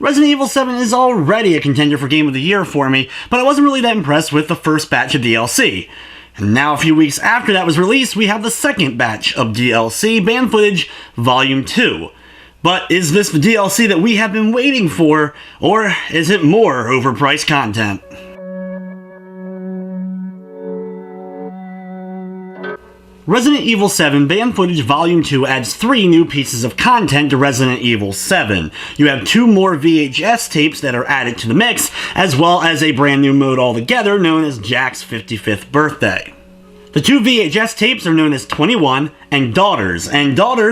Resident Evil 7 is already a contender for Game of the Year for me, but I wasn't really that impressed with the first batch of DLC. And now a few weeks after that was released, we have the second batch of DLC, Banned Footage Volume 2. But is this the DLC that we have been waiting for, or is it more overpriced content? Resident Evil 7 Banned Footage Volume 2 adds 3 new pieces of content to Resident Evil 7. You have 2 more VHS tapes that are added to the mix, as well as a brand new mode altogether known as Jack's 55th birthday. The 2 VHS tapes are known as 21 and Daughters,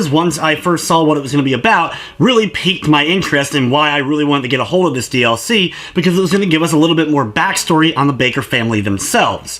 once I first saw what it was going to be about, really piqued my interest in why I really wanted to get a hold of this DLC, because it was going to give us a little bit more backstory on the Baker family themselves.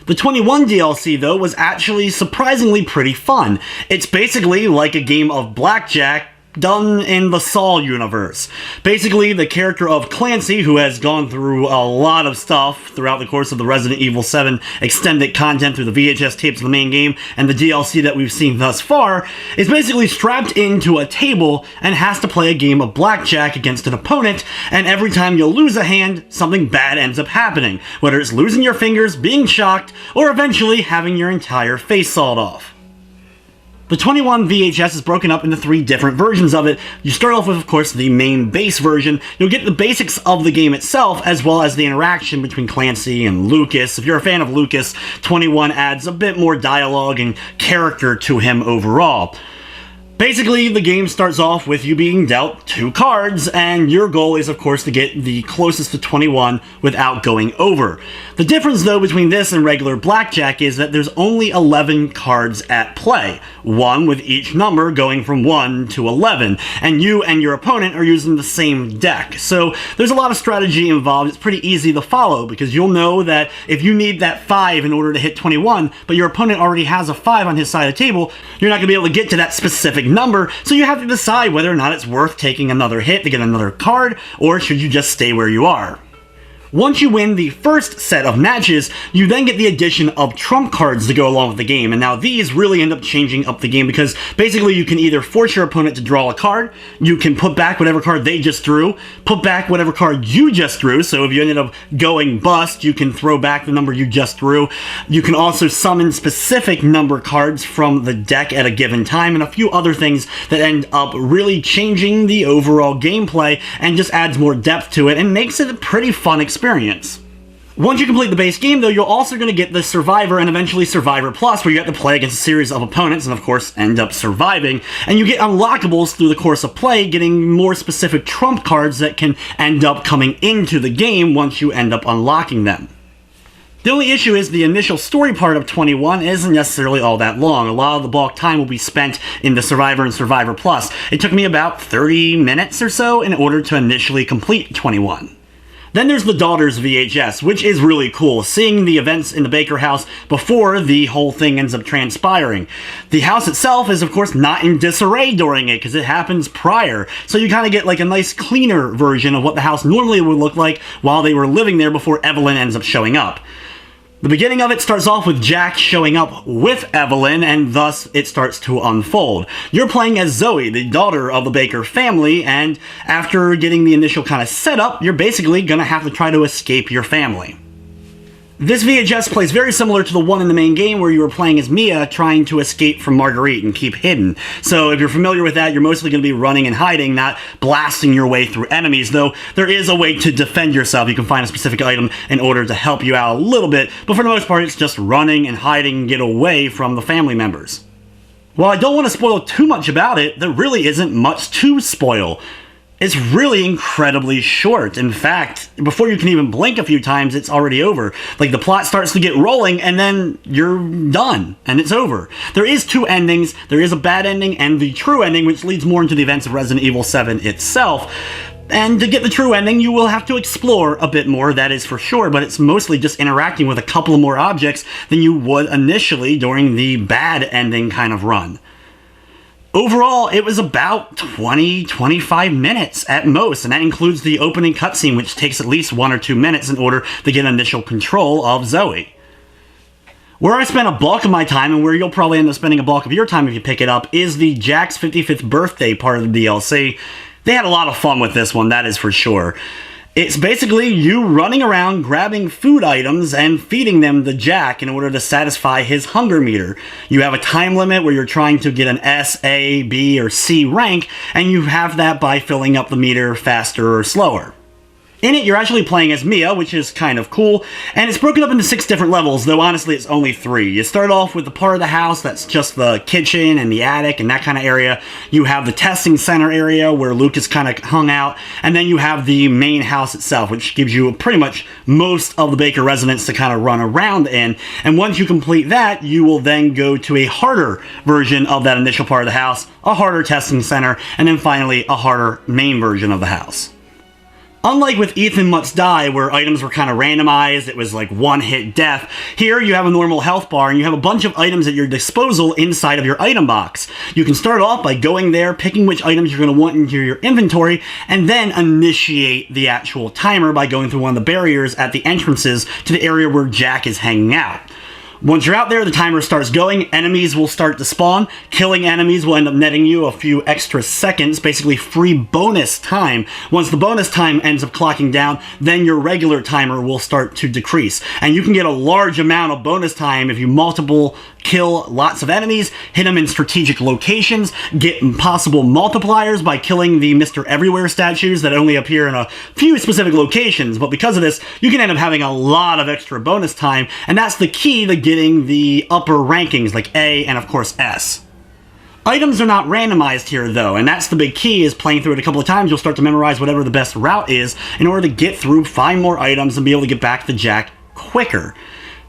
The 21 DLC, though, was actually surprisingly pretty fun. It's basically like a game of blackjack done in the Saw universe. Basically, the character of Clancy, who has gone through a lot of stuff throughout the course of the Resident Evil 7 extended content through the VHS tapes of the main game and the DLC that we've seen thus far, is basically strapped into a table and has to play a game of blackjack against an opponent, and every time you lose a hand, something bad ends up happening, whether it's losing your fingers, being shocked, or eventually having your entire face sawed off. The 21 VHS is broken up into 3 different versions of it. You start off with, of course, the main base version. You'll get the basics of the game itself, as well as the interaction between Clancy and Lucas. If you're a fan of Lucas, 21 adds a bit more dialogue and character to him overall. Basically, the game starts off with you being dealt 2 cards, and your goal is, of course, to get the closest to 21 without going over. The difference, though, between this and regular blackjack is that there's only 11 cards at play, 1 with each number going from 1 to 11, and you and your opponent are using the same deck. So there's a lot of strategy involved. It's pretty easy to follow, because you'll know that if you need that 5 in order to hit 21, but your opponent already has a 5 on his side of the table, you're not going to be able to get to that specific number, so you have to decide whether or not it's worth taking another hit to get another card, or should you just stay where you are. Once you win the first set of matches, you then get the addition of trump cards to go along with the game, and now these really end up changing up the game, because basically you can either force your opponent to draw a card, you can put back whatever card they just drew, put back whatever card you just drew, so if you ended up going bust, you can throw back the number you just drew. You can also summon specific number cards from the deck at a given time, and a few other things that end up really changing the overall gameplay and just adds more depth to it and makes it a pretty fun experience. Once you complete the base game, though, you're also going to get the Survivor and eventually Survivor Plus, where you have to play against a series of opponents and, of course, end up surviving. And you get unlockables through the course of play, getting more specific trump cards that can end up coming into the game once you end up unlocking them. The only issue is the initial story part of 21 isn't necessarily all that long. A lot of the bulk time will be spent in the Survivor and Survivor Plus. It took me about 30 minutes or so in order to initially complete 21. Then there's the Daughters VHS, which is really cool, seeing the events in the Baker house before the whole thing ends up transpiring. The house itself is, of course, not in disarray during it, because it happens prior, so you kind of get like a nice cleaner version of what the house normally would look like while they were living there before Evelyn ends up showing up. The beginning of it starts off with Jack showing up with Evelyn, and thus it starts to unfold. You're playing as Zoe, the daughter of the Baker family, and after getting the initial kind of setup, you're basically gonna have to try to escape your family. This VHS plays very similar to the one in the main game where you were playing as Mia trying to escape from Marguerite and keep hidden. So if you're familiar with that, you're mostly going to be running and hiding, not blasting your way through enemies, though there is a way to defend yourself. You can find a specific item in order to help you out a little bit, but for the most part it's just running and hiding and get away from the family members. While I don't want to spoil too much about it, there really isn't much to spoil. It's really incredibly short. In fact, before you can even blink a few times, it's already over. Like, the plot starts to get rolling, and then you're done, and it's over. There is 2 endings. There is a bad ending and the true ending, which leads more into the events of Resident Evil 7 itself. And to get the true ending, you will have to explore a bit more, that is for sure, but it's mostly just interacting with a couple of more objects than you would initially during the bad ending kind of run. Overall, it was about 20-25 minutes at most, and that includes the opening cutscene, which takes at least 1 or 2 minutes in order to get initial control of Zoe. Where I spent a bulk of my time, and where you'll probably end up spending a bulk of your time if you pick it up, is the Jack's 55th birthday part of the DLC. They had a lot of fun with this one, that is for sure. It's basically you running around grabbing food items and feeding them to Jack in order to satisfy his hunger meter. You have a time limit where you're trying to get an S, A, B, or C rank, and you have that by filling up the meter faster or slower. In it, you're actually playing as Mia, which is kind of cool, and it's broken up into 6 different levels, though honestly it's only 3. You start off with the part of the house that's just the kitchen and the attic and that kind of area. You have the testing center area where Lucas kind of hung out, and then you have the main house itself, which gives you pretty much most of the Baker residence to kind of run around in. And once you complete that, you will then go to a harder version of that initial part of the house, a harder testing center, and then finally a harder main version of the house. Unlike with Ethan Must Die, where items were kind of randomized, it was like one-hit death, here you have a normal health bar and you have a bunch of items at your disposal inside of your item box. You can start off by going there, picking which items you're going to want into your inventory, and then initiate the actual timer by going through one of the barriers at the entrances to the area where Jack is hanging out. Once you're out there, the timer starts going, enemies will start to spawn. Killing enemies will end up netting you a few extra seconds, basically free bonus time. Once the bonus time ends up clocking down, then your regular timer will start to decrease. And you can get a large amount of bonus time if you kill lots of enemies, hit them in strategic locations, get possible multipliers by killing the Mr. Everywhere statues that only appear in a few specific locations. But because of this, you can end up having a lot of extra bonus time, and that's the key to getting the upper rankings like A and of course S. Items are not randomized here though, and that's the big key, is playing through it a couple of times, you'll start to memorize whatever the best route is in order to get through, find more items, and be able to get back to Jack quicker.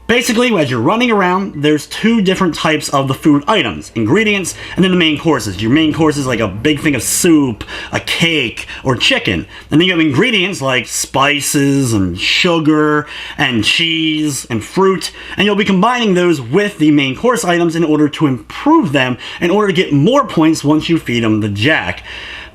Basically, as you're running around, there's 2 different types of the food items. Ingredients, and then the main courses. Your main course is like a big thing of soup, a cake, or chicken. And then you have ingredients like spices, and sugar, and cheese, and fruit. And you'll be combining those with the main course items in order to improve them, in order to get more points once you feed them the Jack.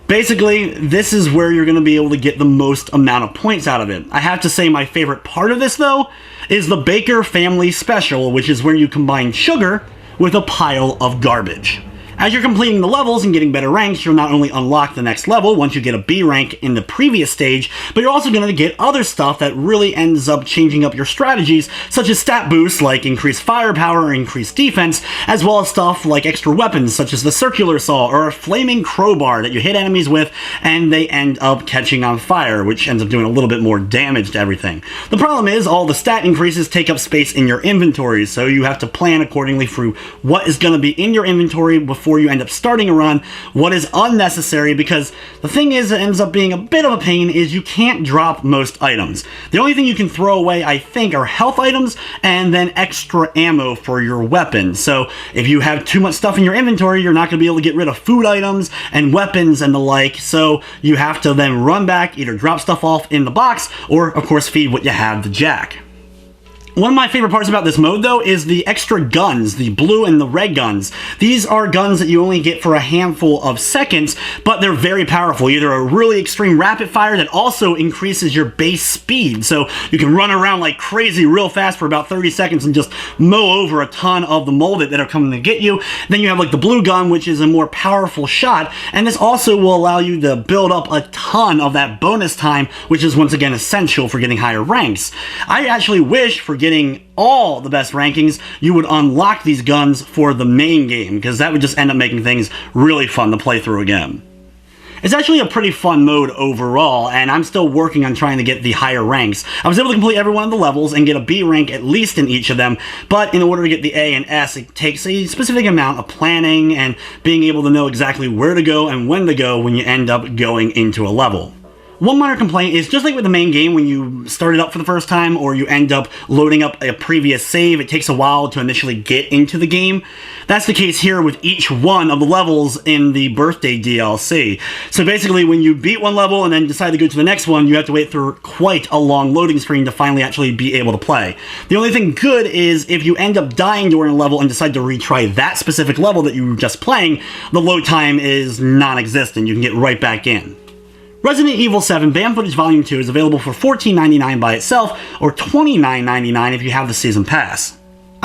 Basically, this is where you're going to be able to get the most amount of points out of it. I have to say my favorite part of this, though, is the Baker Family Special, which is where you combine sugar with a pile of garbage. As you're completing the levels and getting better ranks, you'll not only unlock the next level once you get a B rank in the previous stage, but you're also going to get other stuff that really ends up changing up your strategies, such as stat boosts like increased firepower or increased defense, as well as stuff like extra weapons such as the circular saw or a flaming crowbar that you hit enemies with and they end up catching on fire, which ends up doing a little bit more damage to everything. The problem is all the stat increases take up space in your inventory, so you have to plan accordingly through what is going to be in your inventory before you end up starting a run, what is unnecessary, because the thing is that ends up being a bit of a pain is you can't drop most items. The only thing you can throw away, I think, are health items and then extra ammo for your weapons. So if you have too much stuff in your inventory, you're not going to be able to get rid of food items and weapons and the like, so you have to then run back, either drop stuff off in the box or, of course, feed what you have to Jack. One of my favorite parts about this mode, though, is the extra guns, the blue and the red guns. These are guns that you only get for a handful of seconds, but they're very powerful. Either a really extreme rapid fire that also increases your base speed, so you can run around like crazy real fast for about 30 seconds and just mow over a ton of the molded that are coming to get you. Then you have like the blue gun, which is a more powerful shot, and this also will allow you to build up a ton of that bonus time, which is once again essential for getting higher ranks. I actually wish for getting all the best rankings, you would unlock these guns for the main game, because that would just end up making things really fun to play through again. It's actually a pretty fun mode overall, and I'm still working on trying to get the higher ranks. I was able to complete every one of the levels and get a B rank at least in each of them, but in order to get the A and S, it takes a specific amount of planning and being able to know exactly where to go and when to go when you end up going into a level. One minor complaint is, just like with the main game, when you start it up for the first time or you end up loading up a previous save, it takes a while to initially get into the game. That's the case here with each one of the levels in the birthday DLC. So basically, when you beat one level and then decide to go to the next one, you have to wait through quite a long loading screen to finally actually be able to play. The only thing good is if you end up dying during a level and decide to retry that specific level that you were just playing, the load time is non-existent. You can get right back in. Resident Evil 7 Banned Footage Volume 2 is available for $14.99 by itself, or $29.99 if you have the Season Pass.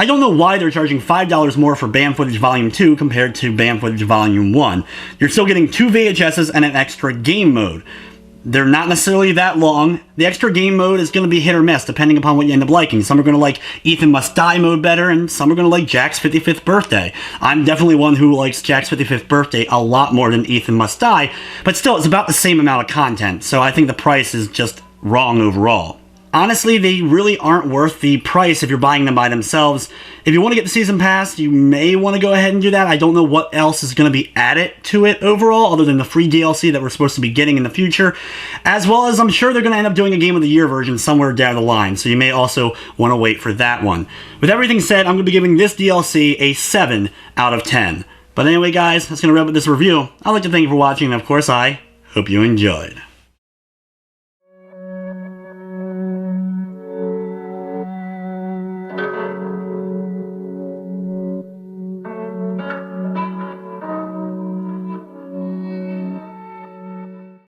I don't know why they're charging $5 more for band footage volume 2 compared to band footage volume 1. You're still getting 2 VHSs and an extra game mode. They're not necessarily that long. The extra game mode is going to be hit or miss depending upon what you end up liking. Some are going to like Ethan Must Die mode better, and some are going to like Jack's 55th birthday. I'm definitely one who likes Jack's 55th birthday a lot more than Ethan Must Die, but still, it's about the same amount of content, so I think the price is just wrong overall. Honestly, they really aren't worth the price if you're buying them by themselves. If you want to get the season pass, you may want to go ahead and do that. I don't know what else is going to be added to it overall, other than the free DLC that we're supposed to be getting in the future, as well as I'm sure they're going to end up doing a Game of the Year version somewhere down the line, so you may also want to wait for that one. With everything said, I'm going to be giving this DLC a 7 out of 10. But anyway, guys, that's going to wrap up this review. I'd like to thank you for watching, and of course, I hope you enjoyed.